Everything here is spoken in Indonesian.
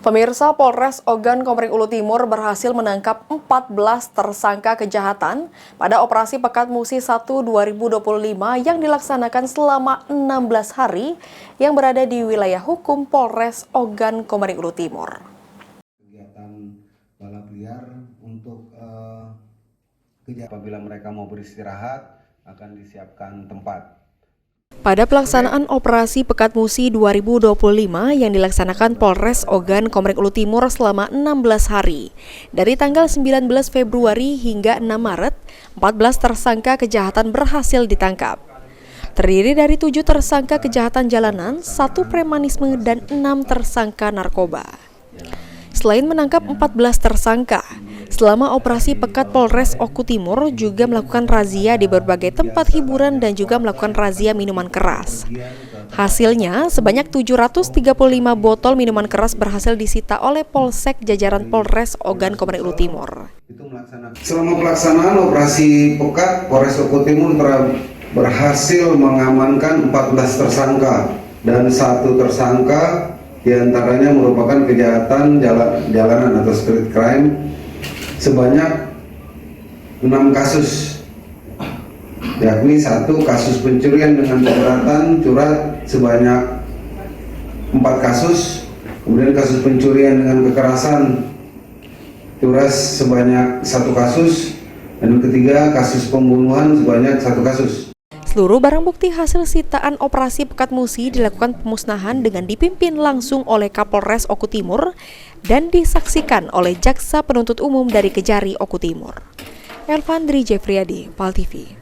Pemirsa, Polres Ogan Komering Ulu Timur berhasil menangkap 14 tersangka kejahatan pada Operasi Pekat Musi 1 2025 yang dilaksanakan selama 16 hari yang berada di wilayah hukum Polres Ogan Komering Ulu Timur. Kegiatan balap liar untuk apabila mereka mau beristirahat akan disiapkan tempat. Pada pelaksanaan Operasi Pekat Musi 2025 yang dilaksanakan Polres Ogan Komering Ulu Timur selama 16 hari, dari tanggal 19 Februari hingga 6 Maret, 14 tersangka kejahatan berhasil ditangkap. Terdiri dari 7 tersangka kejahatan jalanan, 1 premanisme, dan 6 tersangka narkoba. Selain menangkap 14 tersangka, selama operasi Pekat Polres Oku Timur juga melakukan razia di berbagai tempat hiburan dan juga melakukan razia minuman keras. Hasilnya, sebanyak 735 botol minuman keras berhasil disita oleh Polsek jajaran Polres Ogan Komering Ulu Timur. Selama pelaksanaan operasi Pekat, Polres Oku Timur telah berhasil mengamankan 14 tersangka dan 1 tersangka diantaranya merupakan kejahatan jalanan atau street crime sebanyak 6 kasus, yakni 1 kasus pencurian dengan pemberatan curat sebanyak 4 kasus, kemudian kasus pencurian dengan kekerasan curas sebanyak 1 kasus, dan ketiga kasus pembunuhan sebanyak 1 kasus. Seluruh barang bukti hasil sitaan Operasi Pekat Musi dilakukan pemusnahan dengan dipimpin langsung oleh Kapolres Oku Timur dan disaksikan oleh Jaksa Penuntut Umum dari Kejari Oku Timur. Elvandri Jeffriyadi, PAL TV.